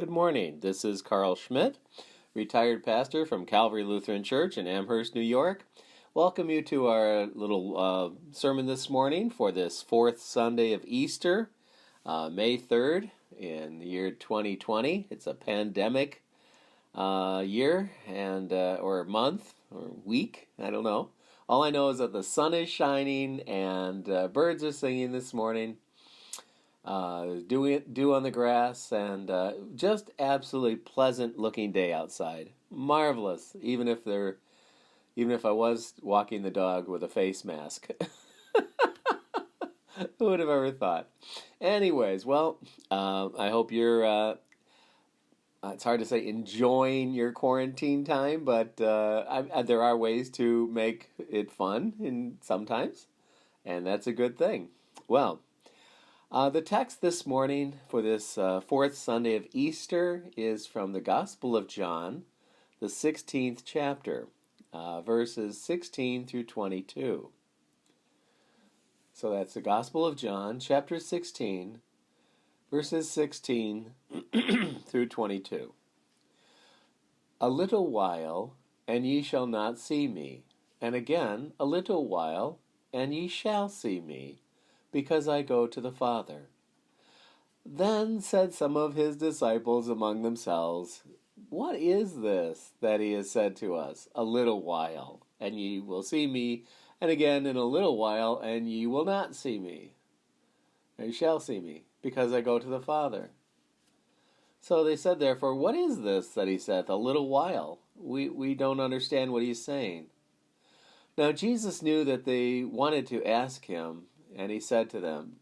Good morning. This is Karl Schmidt, retired pastor from Calvary Lutheran Church in Amherst, New York. Welcome you to our little sermon this morning for this fourth Sunday of Easter, May 3rd in the year 2020. It's a pandemic year and or month or week, I don't know. All I know is that the sun is shining and birds are singing this morning. Dew on the grass, and just absolutely pleasant looking day outside. Marvelous, even if I was walking the dog with a face mask. Who would have ever thought? Anyways, well, I hope you're. It's hard to say enjoying your quarantine time, but there are ways to make it fun sometimes, and that's a good thing. Well. The text this morning for this fourth Sunday of Easter is from the Gospel of John, the 16th chapter, verses 16 through 22. So that's the Gospel of John, chapter 16, verses 16 through 22. A little while, and ye shall not see me, and again a little while, and ye shall see me, because I go to the Father. Then said some of his disciples among themselves, What is this that he has said to us? A little while, and ye will see me, and again in a little while, and ye will not see me. And ye shall see me, because I go to the Father. So they said, therefore, What is this that he saith, a little while? We don't understand what he's saying. Now Jesus knew that they wanted to ask him, and he said to them,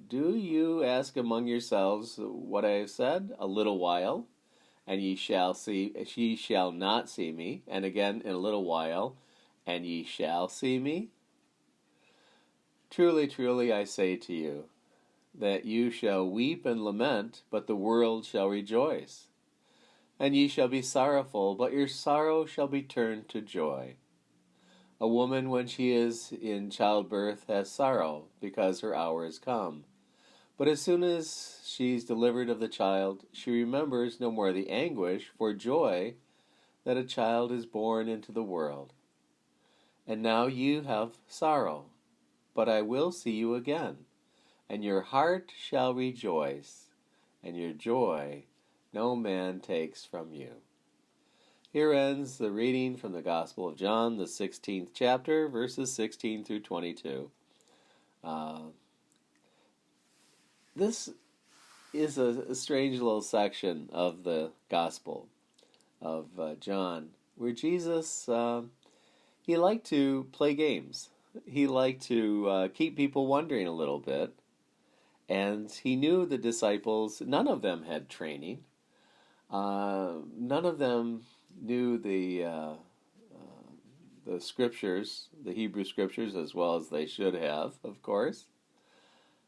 Do you ask among yourselves what I have said? A little while, and ye shall not see me, and again in a little while, and ye shall see me? Truly, truly, I say to you, that you shall weep and lament, but the world shall rejoice. And ye shall be sorrowful, but your sorrow shall be turned to joy. A woman, when she is in childbirth, has sorrow, because her hour is come. But as soon as she's delivered of the child, she remembers no more the anguish for joy that a child is born into the world. And now you have sorrow, but I will see you again, and your heart shall rejoice, and your joy no man takes from you. Here ends the reading from the Gospel of John, the 16th chapter, verses 16 through 22. This is a strange little section of the Gospel of John, where Jesus, he liked to play games. He liked to keep people wondering a little bit. And he knew the disciples, none of them had training. None of them knew the scriptures, the Hebrew scriptures, as well as they should have, of course.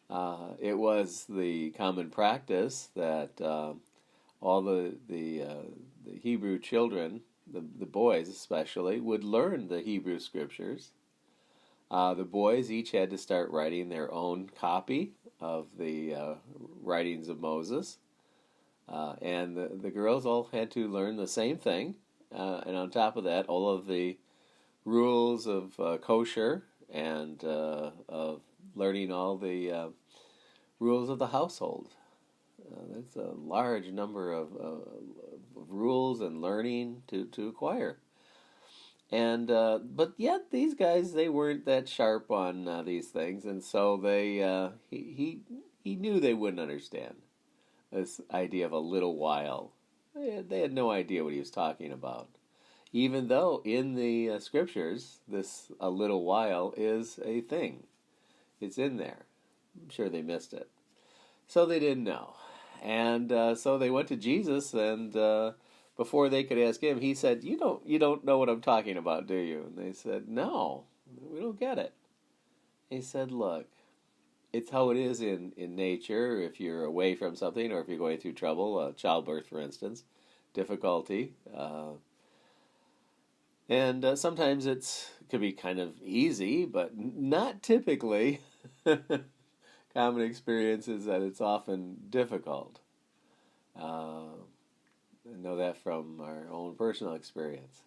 It was the common practice that all the Hebrew children, the boys especially, would learn the Hebrew scriptures. The boys each had to start writing their own copy of the writings of Moses. And the girls all had to learn the same thing, and on top of that, all of the rules of kosher and of learning all the rules of the household. That's a large number of rules and learning to acquire. And but yet these guys, they weren't that sharp on these things, and so he knew they wouldn't understand this idea of a little while. They had no idea what he was talking about. Even though in the scriptures, this a little while is a thing. It's in there. I'm sure they missed it. So they didn't know. And so they went to Jesus, and before they could ask him, he said, You don't know what I'm talking about, do you? And they said, No, we don't get it. He said, Look, it's how it is in nature. If you're away from something, or if you're going through trouble, childbirth, for instance, difficulty, and sometimes it could be kind of easy, but not typically. Common experience is that it's often difficult. know that from our own personal experience.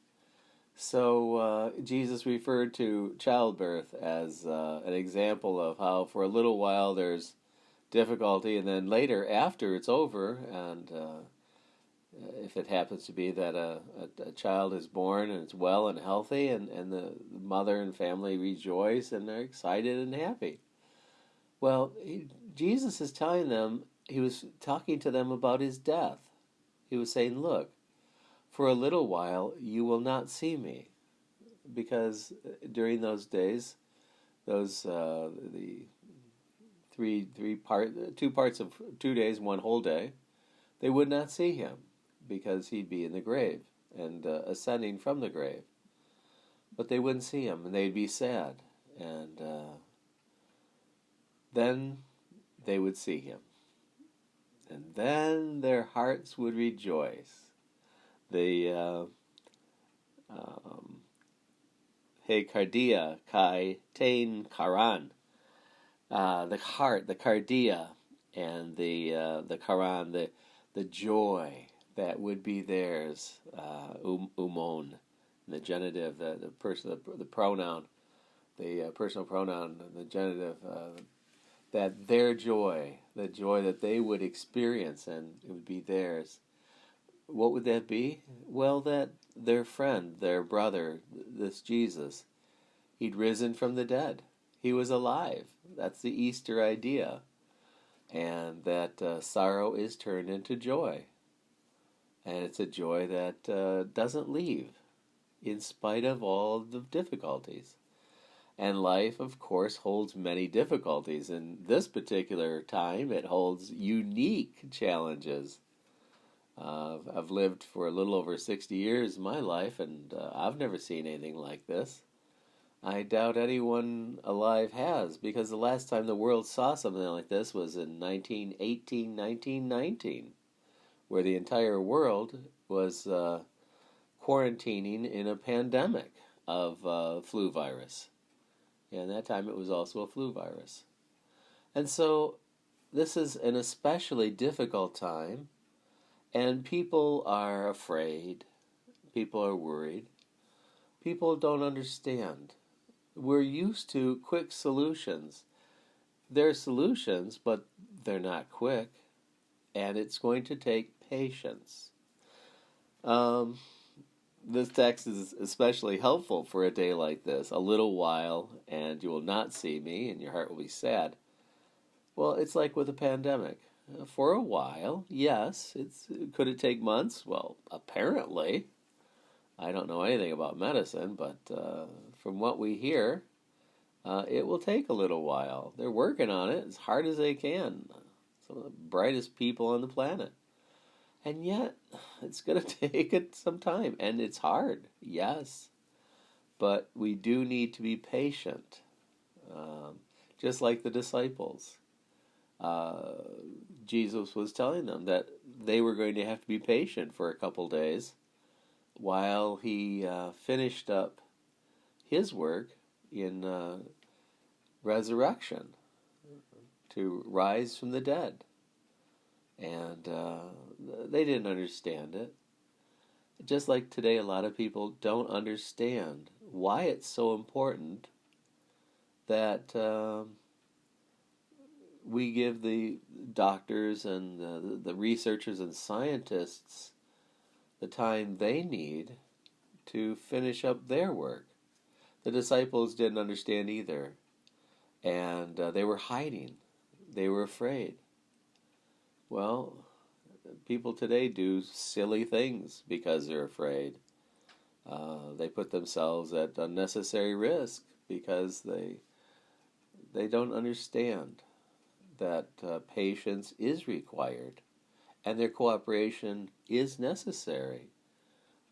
So Jesus referred to childbirth as an example of how for a little while there's difficulty, and then later, after it's over, and if it happens to be that a child is born and it's well and healthy, and the mother and family rejoice and they're excited and happy. Well, Jesus is telling them, he was talking to them about his death. He was saying, look, for a little while you will not see me, because during those days, the two parts of 2 days, one whole day, they would not see him because he'd be in the grave and ascending from the grave. But they wouldn't see him, and they'd be sad, and then they would see him, and then their hearts would rejoice. The He cardia kai tain karan, the heart, the cardia, and the karan, the joy that would be theirs, umon, the genitive, the person, the pronoun, the personal pronoun, the genitive, that their joy, the joy that they would experience, and it would be theirs. What would that be? Well, that their friend, their brother, this Jesus, he'd risen from the dead. He was alive. That's the Easter idea. And that sorrow is turned into joy. And it's a joy that doesn't leave, in spite of all the difficulties. And life, of course, holds many difficulties. In this particular time, it holds unique challenges. I've lived for a little over 60 years in my life, and I've never seen anything like this. I doubt anyone alive has, because the last time the world saw something like this was in 1918, 1919, where the entire world was quarantining in a pandemic of flu virus. And that time it was also a flu virus. And so this is an especially difficult time, and people are afraid, people are worried, people don't understand. We're used to quick solutions. They're solutions, but they're not quick, and it's going to take patience. This text is especially helpful for a day like this. A little while, and you will not see me, and your heart will be sad. Well, it's like with a pandemic. For a while, yes. Could it take months? Well, apparently. I don't know anything about medicine, but from what we hear, it will take a little while. They're working on it as hard as they can. Some of the brightest people on the planet. And yet, it's going to take it some time. And it's hard, yes. But we do need to be patient. Just like the disciples. Jesus was telling them that they were going to have to be patient for a couple days while he finished up his work in resurrection, to rise from the dead. And they didn't understand it. Just like today, a lot of people don't understand why it's so important that we give the doctors and the researchers and scientists the time they need to finish up their work. The disciples didn't understand either, and they were hiding. They were afraid. Well, people today do silly things because they're afraid. They put themselves at unnecessary risk because they don't understand that patience is required, and their cooperation is necessary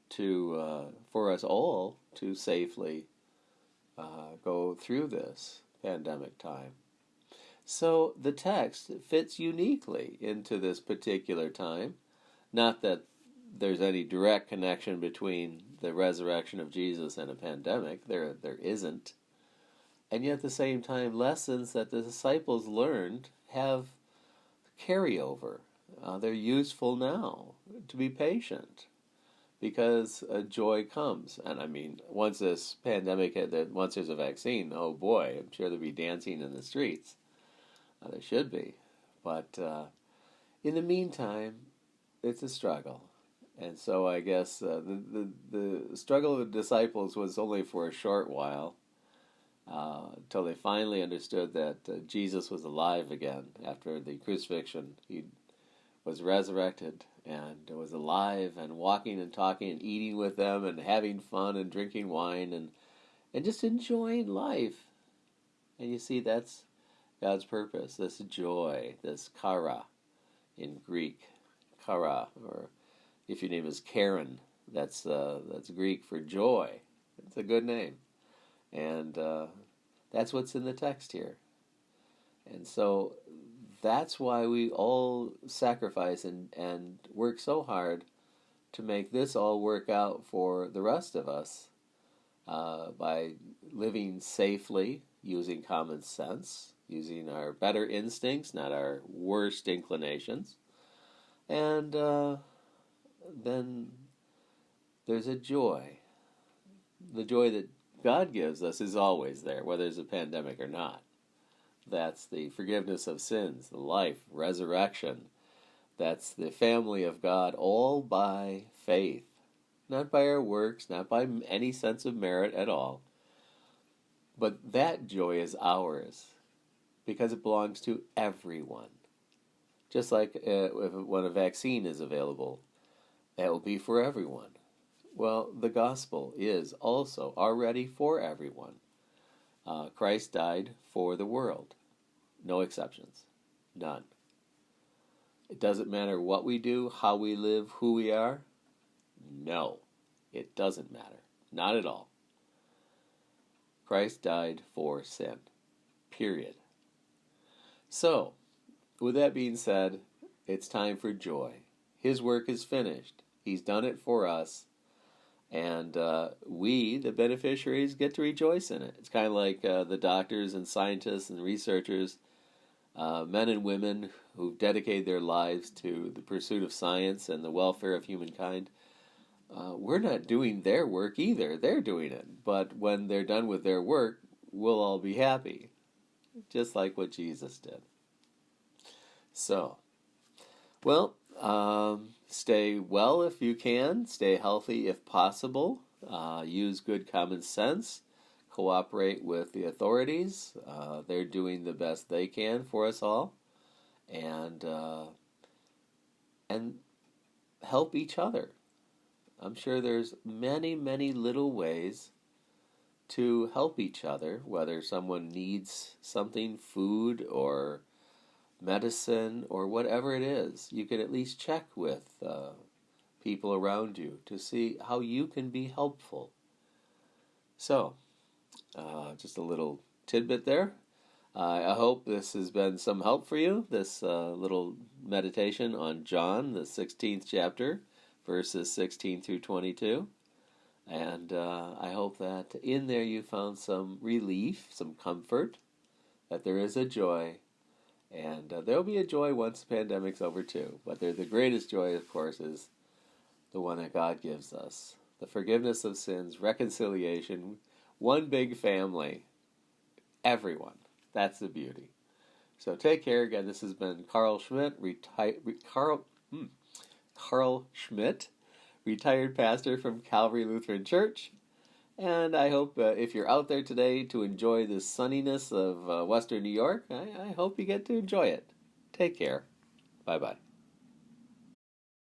for us all to safely go through this pandemic time. So the text fits uniquely into this particular time. Not that there's any direct connection between the resurrection of Jesus and a pandemic. There isn't. And yet at the same time, lessons that the disciples learned have carryover. They're useful now to be patient because joy comes. And I mean, once this pandemic hit, once there's a vaccine, oh boy, I'm sure there'll be dancing in the streets. There should be. But in the meantime, it's a struggle. And so I guess the struggle of the disciples was only for a short while, until they finally understood that Jesus was alive again after the crucifixion. He was resurrected and was alive and walking and talking and eating with them and having fun and drinking wine and just enjoying life. And you see, that's God's purpose, this joy, this kara in Greek, kara, or if your name is Karen, that's Greek for joy. It's a good name. And that's what's in the text here. And so that's why we all sacrifice and work so hard to make this all work out for the rest of us by living safely, using common sense, using our better instincts, not our worst inclinations. And then there's a joy. The joy that God gives us is always there, whether there's a pandemic or not. That's the forgiveness of sins, the life, resurrection. That's the family of God, all by faith. Not by our works, not by any sense of merit at all. But that joy is ours because it belongs to everyone. Just like when a vaccine is available, that will be for everyone. Well, the gospel is also already for everyone. Christ died for the world. No exceptions. None. It doesn't matter what we do, how we live, who we are. No, it doesn't matter. Not at all. Christ died for sin. Period. So, with that being said, it's time for joy. His work is finished. He's done it for us. And we, the beneficiaries, get to rejoice in it. It's kind of like the doctors and scientists and researchers, men and women who've dedicated their lives to the pursuit of science and the welfare of humankind. We're not doing their work either. They're doing it. But when they're done with their work, we'll all be happy. Just like what Jesus did. So, well, stay well if you can. Stay healthy if possible. Use good common sense. Cooperate with the authorities. They're doing the best they can for us all. And help each other. I'm sure there's many, many little ways to help each other, whether someone needs something, food or medicine or whatever it is. You can at least check with people around you to see how you can be helpful. So, just a little tidbit there. I hope this has been some help for you, this little meditation on John, the 16th chapter, verses 16 through 22. And I hope that in there you found some relief, some comfort, that there is a joy. And there'll be a joy once the pandemic's over too. But the greatest joy, of course, is the one that God gives us. The forgiveness of sins, reconciliation, one big family. Everyone. That's the beauty. So take care. Again, this has been Karl Schmidt, Karl Schmidt, retired pastor from Calvary Lutheran Church. And I hope if you're out there today to enjoy the sunniness of Western New York, I hope you get to enjoy it. Take care. Bye-bye.